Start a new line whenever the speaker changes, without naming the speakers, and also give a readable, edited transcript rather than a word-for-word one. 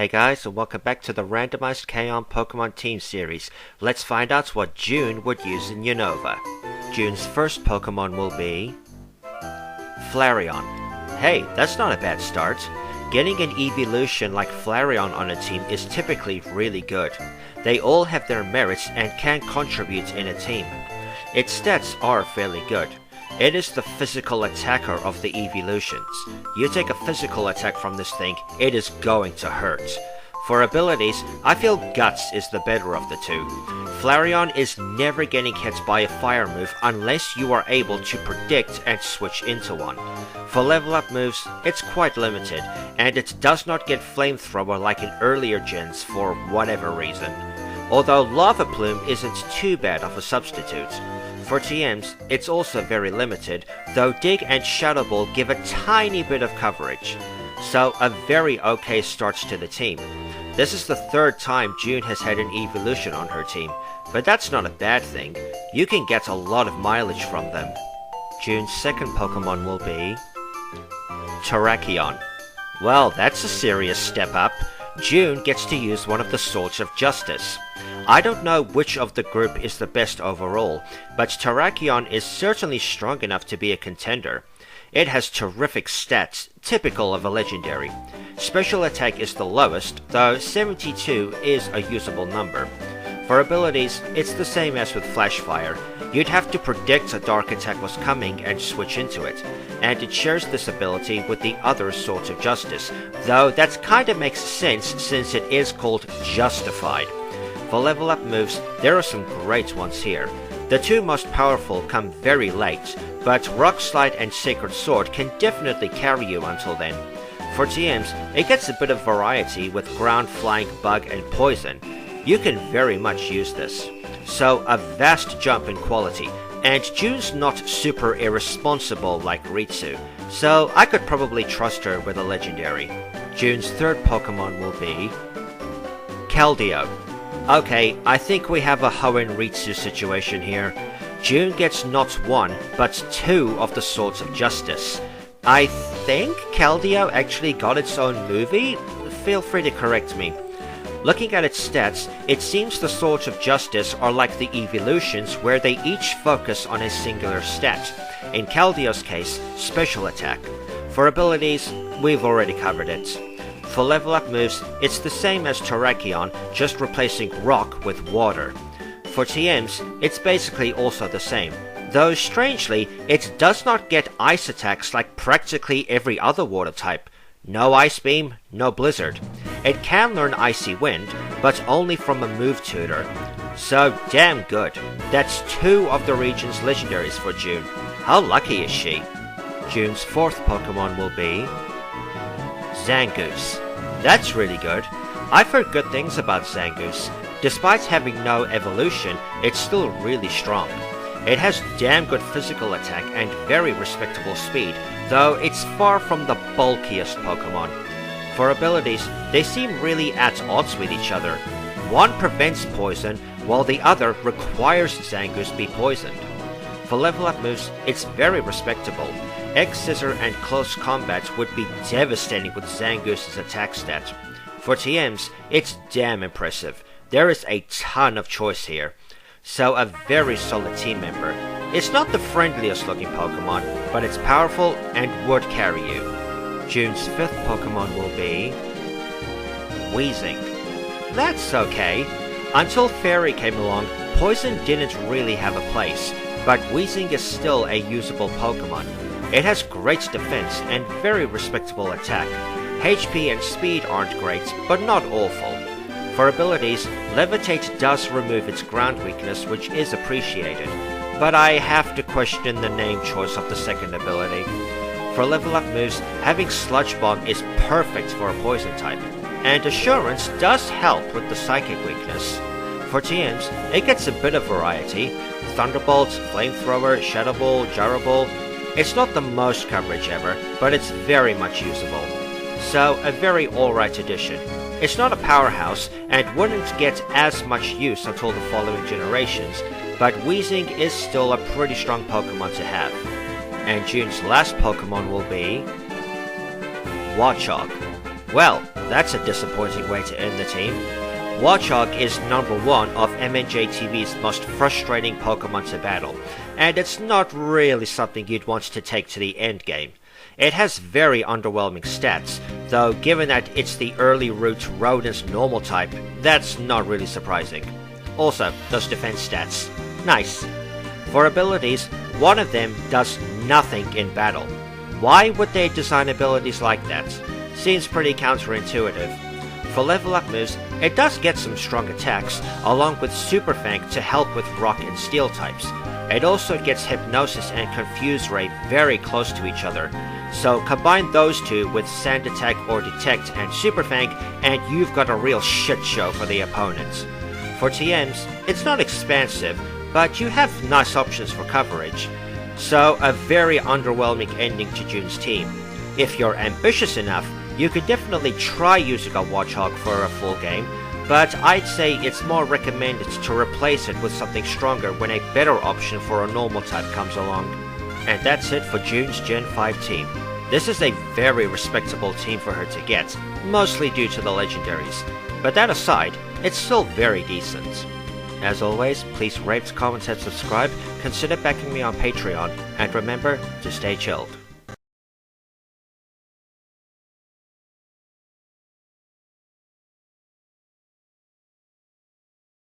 Hey guys, and welcome back to the randomized K-On! Pokemon Team series. Let's find out what June would use in Unova. June's first Pokemon will be Flareon. Hey, that's not a bad start. Getting an evolution like Flareon on a team is typically really good. They all have their merits and can contribute in a team. Its stats are fairly good. It is the physical attacker of the evolutions. You take a physical attack from this thing, it is going to hurt. For abilities, I feel Guts is the better of the two. Flareon is never getting hit by a fire move unless you are able to predict and switch into one. For level up moves, it's quite limited, and it does not get Flamethrower like in earlier gens for whatever reason. Although Lava Plume isn't too bad of a substitute. For TMs, it's also very limited, though Dig and Shadow Ball give a tiny bit of coverage. So a very okay start to the team. This is the third time June has had an evolution on her team, but that's not a bad thing. You can get a lot of mileage from them. June's second Pokemon will be Terrakion. Well, that's a serious step up. June gets to use one of the Swords of Justice. I don't know which of the group is the best overall, but Terrakion is certainly strong enough to be a contender. It has terrific stats, typical of a legendary. Special attack is the lowest, though 72 is a usable number. For abilities, it's the same as with Flashfire. You'd have to predict a dark attack was coming and switch into it, and it shares this ability with the other Swords of Justice, though that kinda makes sense since it is called Justified. For level up moves, there are some great ones here. The two most powerful come very late, but Rock Slide and Sacred Sword can definitely carry you until then. For TMs, it gets a bit of variety with Ground, Flying, Bug and Poison. You can very much use this. So a vast jump in quality, and June's not super irresponsible like Ritsu, so I could probably trust her with a legendary. June's third Pokemon will be Keldeo. Okay, I think we have a Hoenn Ritsu situation here. June gets not one, but two of the Swords of Justice. I think Keldeo actually got its own movie? Feel free to correct me. Looking at its stats, it seems the Swords of Justice are like the evolutions where they each focus on a singular stat. In Keldeo's case, special attack. For abilities, we've already covered it. For level up moves, it's the same as Terrakion, just replacing rock with water. For TMs, it's basically also the same, though strangely, it does not get ice attacks like practically every other water type. No Ice Beam, no Blizzard. It can learn Icy Wind, but only from a move tutor. So damn good. That's two of the region's legendaries for June. How lucky is she? June's fourth Pokemon will be Zangoose. That's really good. I've heard good things about Zangoose. Despite having no evolution, it's still really strong. It has damn good physical attack and very respectable speed, though it's far from the bulkiest Pokemon. For abilities, they seem really at odds with each other. One prevents poison, while the other requires Zangoose be poisoned. For level up moves, it's very respectable. X-Scissor and Close Combat would be devastating with Zangoose's attack stat. For TMs, it's damn impressive. There is a ton of choice here. So a very solid team member. It's not the friendliest looking Pokemon, but it's powerful and would carry you. June's fifth Pokemon will be Weezing. That's okay. Until Fairy came along, Poison didn't really have a place, but Weezing is still a usable Pokemon. It has great defense and very respectable attack. HP and speed aren't great, but not awful. For abilities, Levitate does remove its ground weakness, which is appreciated, but I have to question the name choice of the second ability. For level up moves, having Sludge Bomb is perfect for a poison type, and Assurance does help with the psychic weakness. For TMs, it gets a bit of variety. Thunderbolt, Flamethrower, Shadow Ball, Gyro Ball. It's not the most coverage ever, but it's very much usable. So a very alright addition. It's not a powerhouse, and wouldn't get as much use until the following generations, but Weezing is still a pretty strong Pokemon to have. And June's last Pokemon will be Watchog. Well, that's a disappointing way to end the team. Watchog is number 1 of MNJ TV's most frustrating Pokemon to battle, and it's not really something you'd want to take to the endgame. It has very underwhelming stats, though given that it's the early route Rodent's normal type, that's not really surprising. Also, those defense stats. Nice. For abilities, one of them does nothing in battle. Why would they design abilities like that? Seems pretty counterintuitive. For level up moves, it does get some strong attacks, along with Super Fang to help with rock and steel types. It also gets Hypnosis and Confuse Ray very close to each other, so combine those two with Sand Attack or Detect and Super Fang, and you've got a real shit show for the opponents. For TMs, it's not expansive, but you have nice options for coverage. So a very underwhelming ending to June's team. If you're ambitious enough, you could definitely try using a Watchog for a full game, but I'd say it's more recommended to replace it with something stronger when a better option for a normal type comes along. And that's it for June's Gen 5 team. This is a very respectable team for her to get, mostly due to the legendaries. But that aside, it's still very decent. As always, please rate, comment and subscribe, consider backing me on Patreon, and remember to stay chilled.